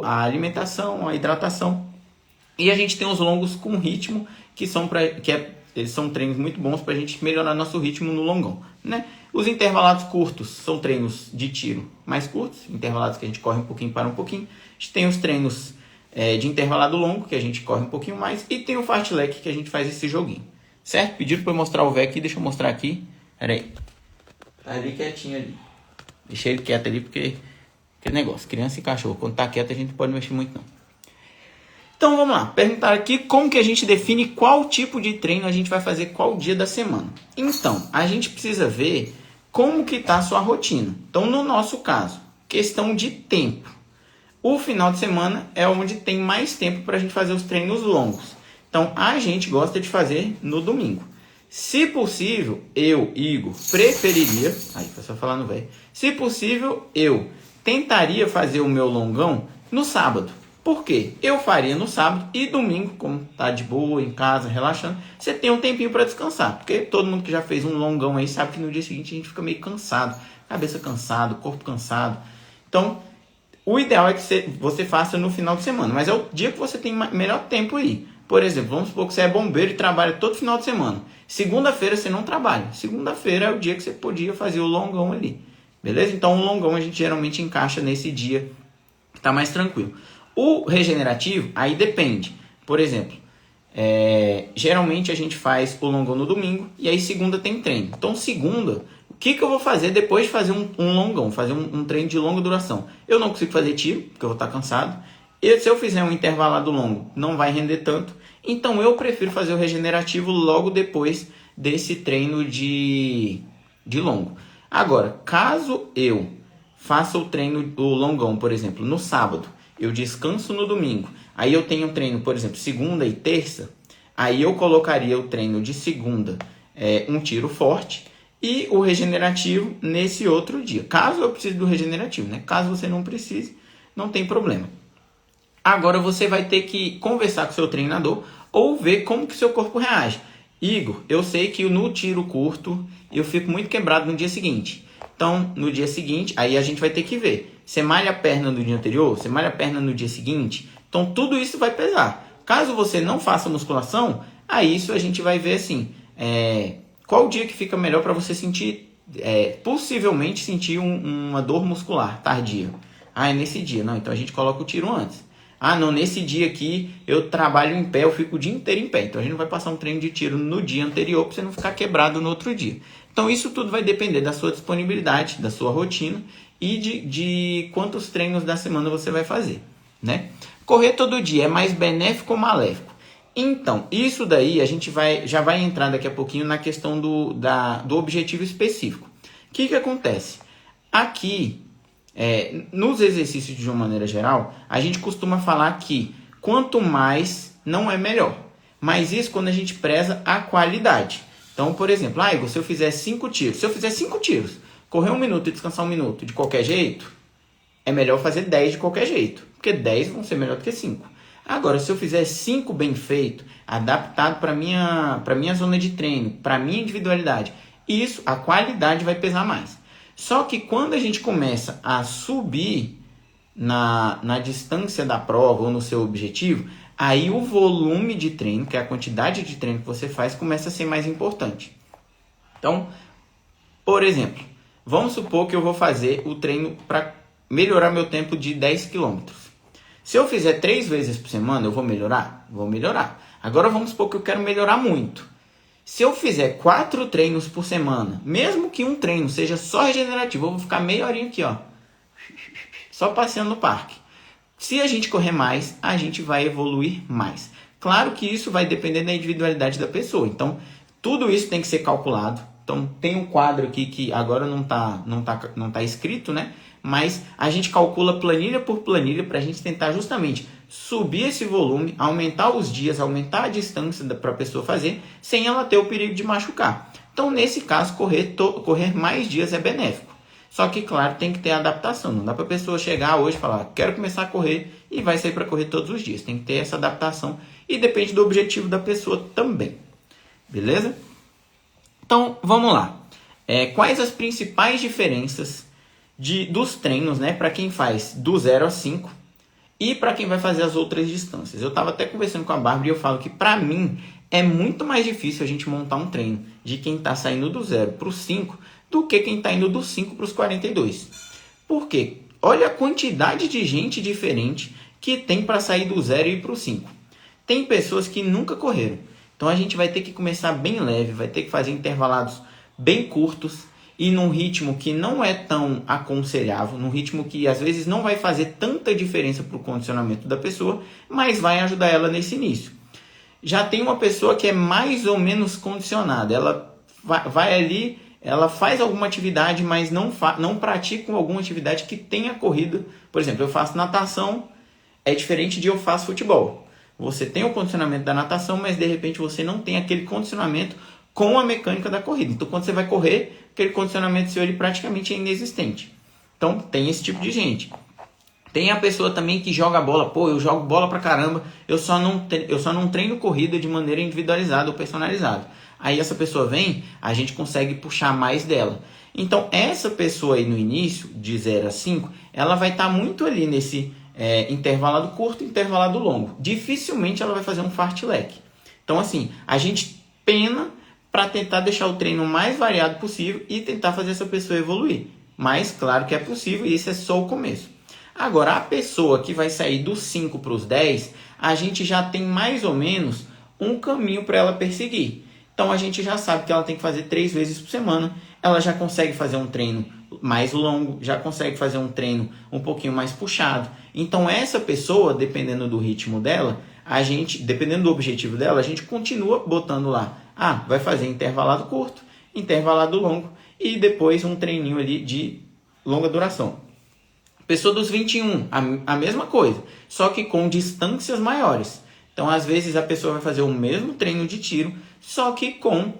a alimentação, a hidratação. E a gente tem os longos com ritmo, que são eles são treinos muito bons para a gente melhorar nosso ritmo no longão, né? Os intervalados curtos são treinos de tiro mais curtos, intervalados que a gente corre um pouquinho, para um pouquinho. A gente tem os treinos de intervalado longo, que a gente corre um pouquinho mais, e tem o fartlek, que a gente faz esse joguinho, certo? Pediram para eu mostrar o VEC aqui, deixa eu mostrar aqui. Pera aí. Tá ali quietinho ali. Deixei ele quieto ali porque aquele negócio, criança e cachorro, quando tá quieto a gente não pode mexer muito não. Então vamos lá, perguntar aqui como que a gente define qual tipo de treino a gente vai fazer qual dia da semana. Então, a gente precisa ver como que está a sua rotina. Então, no nosso caso, questão de tempo. O final de semana é onde tem mais tempo para a gente fazer os treinos longos. Então, a gente gosta de fazer no domingo. Se possível, eu, Igor, preferiria... Aí, foi só falar no velho. Se possível, eu tentaria fazer o meu longão no sábado. Por quê? Eu faria no sábado e domingo, como tá de boa, em casa, relaxando, você tem um tempinho para descansar. Porque todo mundo que já fez um longão aí sabe que no dia seguinte a gente fica meio cansado. Cabeça cansado, corpo cansado. Então, o ideal é que você faça no final de semana. Mas é o dia que você tem melhor tempo aí. Por exemplo, vamos supor que você é bombeiro e trabalha todo final de semana. Segunda-feira você não trabalha. Segunda-feira é o dia que você podia fazer o longão ali. Beleza? Então, o longão a gente geralmente encaixa nesse dia que tá mais tranquilo. O regenerativo, aí depende. Por exemplo, geralmente a gente faz o longão no domingo e aí segunda tem treino. Então, segunda, o que eu vou fazer depois de fazer um longão, fazer um treino de longa duração? Eu não consigo fazer tiro, porque eu vou estar cansado. E se eu fizer um intervalado longo, não vai render tanto. Então, eu prefiro fazer o regenerativo logo depois desse treino de longo. Agora, caso eu faça o treino, o longão, por exemplo, no sábado, eu descanso no domingo, aí eu tenho treino, por exemplo, segunda e terça, aí eu colocaria o treino de segunda, um tiro forte, e o regenerativo nesse outro dia. Caso eu precise do regenerativo, né? Caso você não precise, não tem problema. Agora você vai ter que conversar com o seu treinador ou ver como que o seu corpo reage. Igor, eu sei que no tiro curto eu fico muito quebrado no dia seguinte. Então, no dia seguinte, aí a gente vai ter que ver. Você malha a perna no dia anterior? Você malha a perna no dia seguinte? Então, tudo isso vai pesar. Caso você não faça musculação, aí isso a gente vai ver assim, qual dia que fica melhor para você sentir, possivelmente sentir uma dor muscular tardia. Ah, é nesse dia. Não, então a gente coloca o tiro antes. Ah, não, nesse dia aqui eu trabalho em pé, eu fico o dia inteiro em pé. Então a gente não vai passar um treino de tiro no dia anterior para você não ficar quebrado no outro dia. Então isso tudo vai depender da sua disponibilidade, da sua rotina e de quantos treinos da semana você vai fazer, né? Correr todo dia é mais benéfico ou maléfico? Então, isso daí a gente já vai entrar daqui a pouquinho na questão do objetivo específico. O que acontece? Aqui, nos exercícios de uma maneira geral, a gente costuma falar que quanto mais não é melhor. Mas isso quando a gente preza a qualidade. Então, por exemplo, Igor, se eu fizer 5 tiros, correr 1 minuto e descansar 1 minuto de qualquer jeito, é melhor fazer 10 de qualquer jeito. Porque 10 vão ser melhor do que 5. Agora, se eu fizer 5 bem feito, adaptado para minha zona de treino, para minha individualidade, isso, a qualidade vai pesar mais. Só que quando a gente começa a subir na distância da prova ou no seu objetivo, aí o volume de treino, que é a quantidade de treino que você faz, começa a ser mais importante. Então, por exemplo, vamos supor que eu vou fazer o treino para melhorar meu tempo de 10 km. Se eu fizer 3 vezes por semana, eu vou melhorar? Vou melhorar. Agora vamos supor que eu quero melhorar muito. Se eu fizer 4 treinos por semana, mesmo que um treino seja só regenerativo, eu vou ficar meia horinha aqui, ó, só passeando no parque. Se a gente correr mais, a gente vai evoluir mais. Claro que isso vai depender da individualidade da pessoa. Então, tudo isso tem que ser calculado. Então, tem um quadro aqui que agora não tá escrito, né? Mas a gente calcula planilha por planilha para a gente tentar justamente subir esse volume, aumentar os dias, aumentar a distância para a pessoa fazer, sem ela ter o perigo de machucar. Então, nesse caso, correr mais dias é benéfico. Só que, claro, tem que ter adaptação. Não dá para a pessoa chegar hoje e falar, quero começar a correr e vai sair para correr todos os dias. Tem que ter essa adaptação e depende do objetivo da pessoa também. Beleza? Então, vamos lá. Quais as principais diferenças dos treinos, né, para quem faz do 0 a 5 e para quem vai fazer as outras distâncias? Eu estava até conversando com a Bárbara e eu falo que, para mim, é muito mais difícil a gente montar um treino de quem está saindo do 0 para o 5 do que quem está indo do 5 para os 42. Por quê? Olha a quantidade de gente diferente que tem para sair do 0 e ir para o 5. Tem pessoas que nunca correram. Então a gente vai ter que começar bem leve, vai ter que fazer intervalados bem curtos e num ritmo que não é tão aconselhável, num ritmo que às vezes não vai fazer tanta diferença para o condicionamento da pessoa, mas vai ajudar ela nesse início. Já tem uma pessoa que é mais ou menos condicionada, ela vai ali, ela faz alguma atividade, mas não pratica alguma atividade que tenha corrida. Por exemplo, eu faço natação, é diferente de eu faço futebol. Você tem o condicionamento da natação, mas de repente você não tem aquele condicionamento com a mecânica da corrida. Então, quando você vai correr, aquele condicionamento seu ele praticamente é inexistente. Então, tem esse tipo de gente. Tem a pessoa também que joga bola. Pô, eu jogo bola pra caramba, eu só não treino corrida de maneira individualizada ou personalizada. Aí essa pessoa vem, a gente consegue puxar mais dela. Então, essa pessoa aí no início, de 0 a 5, ela vai estar muito ali nesse intervalado curto, intervalado longo. Dificilmente ela vai fazer um fartlek. Então, assim, a gente pena para tentar deixar o treino mais variado possível e tentar fazer essa pessoa evoluir. Mas, claro que é possível e esse é só o começo. Agora, a pessoa que vai sair dos 5 para os 10, a gente já tem mais ou menos um caminho para ela perseguir. Então, a gente já sabe que ela tem que fazer 3 vezes por semana. Ela já consegue fazer um treino mais longo, já consegue fazer um treino um pouquinho mais puxado. Então, essa pessoa, dependendo do ritmo dela, dependendo do objetivo dela, a gente continua botando lá. Vai fazer intervalado curto, intervalado longo e depois um treininho ali de longa duração. Pessoa dos 21, a mesma coisa, só que com distâncias maiores. Então, às vezes, a pessoa vai fazer o mesmo treino de tiro, só que com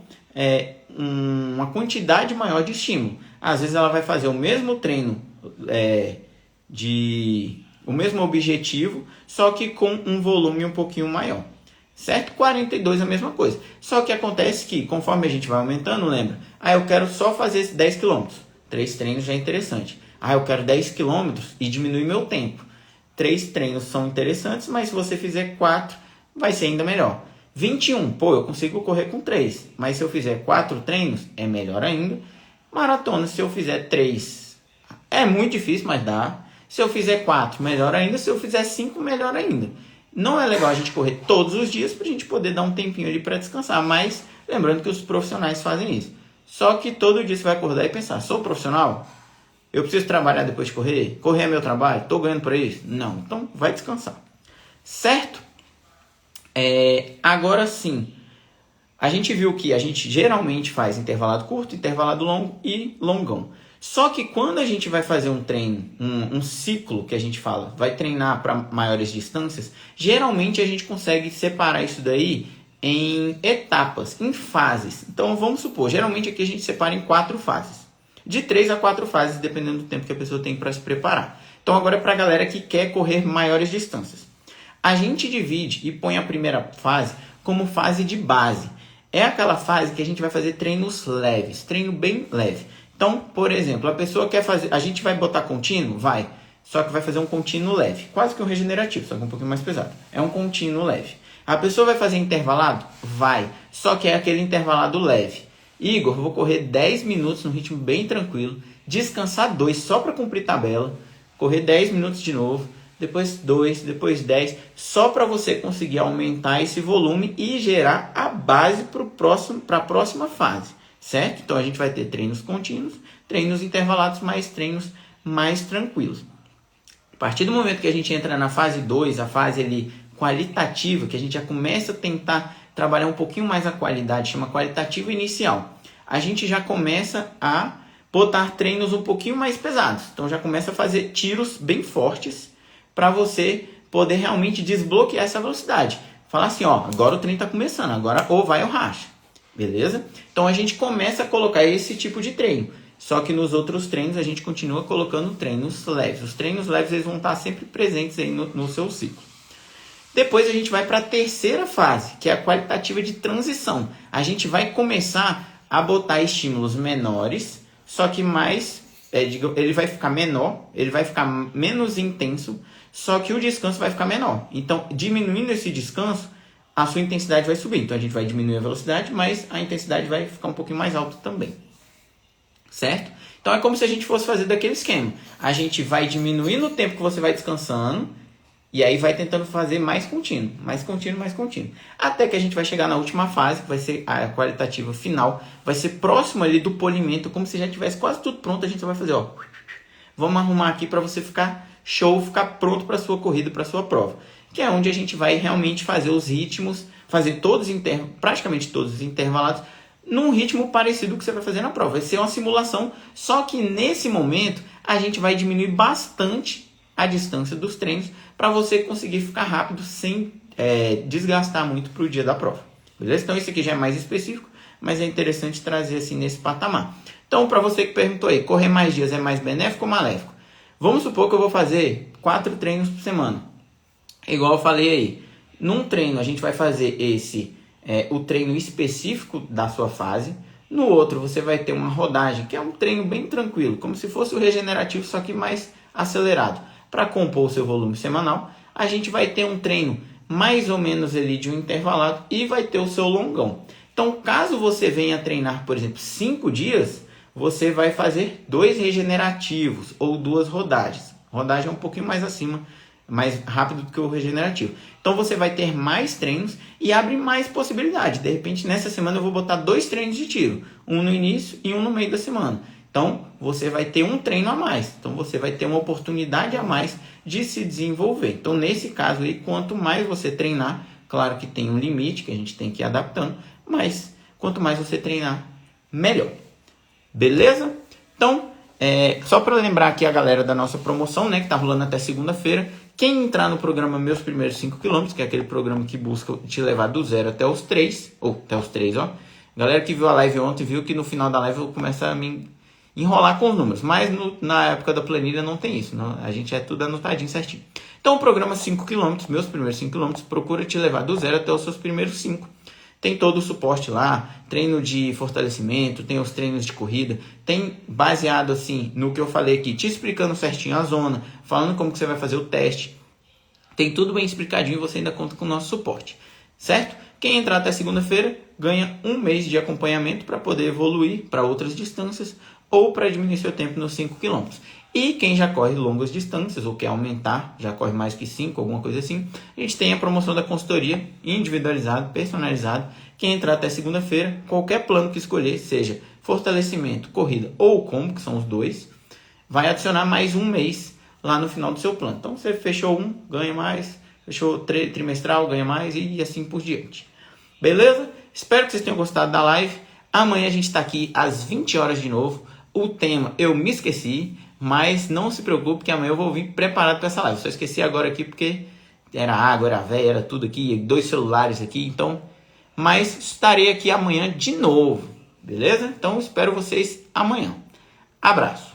uma quantidade maior de estímulo. Às vezes, ela vai fazer o mesmo treino, o mesmo objetivo, só que com um volume um pouquinho maior. Certo? 42 é a mesma coisa. Só que acontece que, conforme a gente vai aumentando, lembra? Eu quero só fazer esse 10 km. 3 treinos já é interessante. Eu quero 10 km e diminuir meu tempo. 3 treinos são interessantes, mas se você fizer 4, vai ser ainda melhor. 21, eu consigo correr com 3. Mas se eu fizer 4 treinos, é melhor ainda. Maratona, se eu fizer 3, é muito difícil, mas dá. Se eu fizer 4, melhor ainda. Se eu fizer 5, melhor ainda. Não é legal a gente correr todos os dias para a gente poder dar um tempinho ali para descansar. Mas lembrando que os profissionais fazem isso. Só que todo dia você vai acordar e pensar, sou profissional? Eu preciso trabalhar depois de correr? Correr é meu trabalho? Estou ganhando por isso? Não. Então vai descansar. Certo? Agora sim. A gente viu que a gente geralmente faz intervalado curto, intervalado longo e longão. Só que quando a gente vai fazer um treino, um ciclo que a gente fala, vai treinar para maiores distâncias, geralmente a gente consegue separar isso daí em etapas, em fases. Então vamos supor, geralmente aqui a gente separa em 4 fases. De 3 a 4 fases, dependendo do tempo que a pessoa tem para se preparar. Então agora é para a galera que quer correr maiores distâncias. A gente divide e põe a primeira fase como fase de base. É aquela fase que a gente vai fazer treinos leves, treino bem leve. Então, por exemplo, a pessoa quer fazer... A gente vai botar contínuo? Vai. Só que vai fazer um contínuo leve. Quase que um regenerativo, só que um pouquinho mais pesado. É um contínuo leve. A pessoa vai fazer intervalado? Vai. Só que é aquele intervalado leve. Igor, vou correr 10 minutos no ritmo bem tranquilo. Descansar 2 só para cumprir tabela. Correr 10 minutos de novo. depois 2, depois 10, só para você conseguir aumentar esse volume e gerar a base para a próxima fase, certo? Então a gente vai ter treinos contínuos, treinos intervalados, mais treinos mais tranquilos. A partir do momento que a gente entra na fase 2, a fase ali qualitativa, que a gente já começa a tentar trabalhar um pouquinho mais a qualidade, chama qualitativa inicial, a gente já começa a botar treinos um pouquinho mais pesados. Então já começa a fazer tiros bem fortes para você poder realmente desbloquear essa velocidade. Falar assim, ó, agora o treino está começando, agora ou vai ou racha. Beleza? Então a gente começa a colocar esse tipo de treino. Só que nos outros treinos a gente continua colocando treinos leves. Os treinos leves eles vão estar sempre presentes aí no seu ciclo. Depois a gente vai para a terceira fase, que é a qualitativa de transição. A gente vai começar a botar estímulos menores, só que mais, ele vai ficar menor, ele vai ficar menos intenso, só que o descanso vai ficar menor. Então, diminuindo esse descanso, a sua intensidade vai subir. Então, a gente vai diminuir a velocidade, mas a intensidade vai ficar um pouquinho mais alta também. Certo? Então, é como se a gente fosse fazer daquele esquema. A gente vai diminuindo o tempo que você vai descansando, e aí vai tentando fazer mais contínuo, mais contínuo, mais contínuo. Até que a gente vai chegar na última fase, que vai ser a qualitativa final. Vai ser próximo ali do polimento, como se já tivesse quase tudo pronto. A gente só vai fazer, ó. Vamos arrumar aqui para você ficar show, ficar pronto para a sua corrida, para a sua prova. Que é onde a gente vai realmente fazer os ritmos, fazer praticamente todos os intervalados, num ritmo parecido com o que você vai fazer na prova. Vai ser uma simulação, só que nesse momento a gente vai diminuir bastante a distância dos treinos para você conseguir ficar rápido sem desgastar muito para o dia da prova. Beleza? Então isso aqui já é mais específico, mas é interessante trazer assim nesse patamar. Então para você que perguntou aí, correr mais dias é mais benéfico ou maléfico? Vamos supor que eu vou fazer 4 treinos por semana. Igual eu falei aí, num treino a gente vai fazer o treino específico da sua fase. No outro você vai ter uma rodagem, que é um treino bem tranquilo, como se fosse o regenerativo, só que mais acelerado. Para compor o seu volume semanal, a gente vai ter um treino mais ou menos ali de um intervalado e vai ter o seu longão. Então, caso você venha treinar, por exemplo, 5 dias, você vai fazer 2 regenerativos ou 2 rodagens. Rodagem é um pouquinho mais acima, mais rápido do que o regenerativo. Então, você vai ter mais treinos e abre mais possibilidades. De repente, nessa semana eu vou botar 2 treinos de tiro, um no início e um no meio da semana. Então, você vai ter um treino a mais. Então, você vai ter uma oportunidade a mais de se desenvolver. Então, nesse caso aí, quanto mais você treinar, claro que tem um limite que a gente tem que ir adaptando, mas quanto mais você treinar, melhor. Beleza? Então, só para lembrar aqui a galera da nossa promoção, né, que está rolando até segunda-feira, quem entrar no programa Meus Primeiros 5 km, que é aquele programa que busca te levar do 0 até os 3, ó. Galera que viu a live ontem, viu que no final da live eu começo a me enrolar com os números, mas na época da planilha não tem isso, não? A gente é tudo anotadinho certinho. Então o programa 5 km, Meus Primeiros 5 km, procura te levar do 0 até os seus primeiros 5. Tem todo o suporte lá, treino de fortalecimento, tem os treinos de corrida, tem baseado assim no que eu falei aqui, te explicando certinho a zona, falando como que você vai fazer o teste. Tem tudo bem explicadinho e você ainda conta com o nosso suporte, certo? Quem entrar até segunda-feira ganha 1 mês de acompanhamento para poder evoluir para outras distâncias ou para diminuir seu tempo nos 5 km. E quem já corre longas distâncias ou quer aumentar, já corre mais que 5, alguma coisa assim, a gente tem a promoção da consultoria individualizada, personalizada. Quem entrar até segunda-feira, qualquer plano que escolher, seja fortalecimento, corrida ou combo, que são os 2, vai adicionar mais 1 mês lá no final do seu plano. Então você fechou 1, ganha mais, fechou trimestral, ganha mais e assim por diante. Beleza? Espero que vocês tenham gostado da live. Amanhã a gente está aqui às 20 horas de novo. O tema eu me esqueci, mas não se preocupe que amanhã eu vou vir preparado para essa live. Só esqueci agora aqui porque era água, era véia, era tudo aqui, 2 celulares aqui, então... Mas estarei aqui amanhã de novo, beleza? Então espero vocês amanhã. Abraço!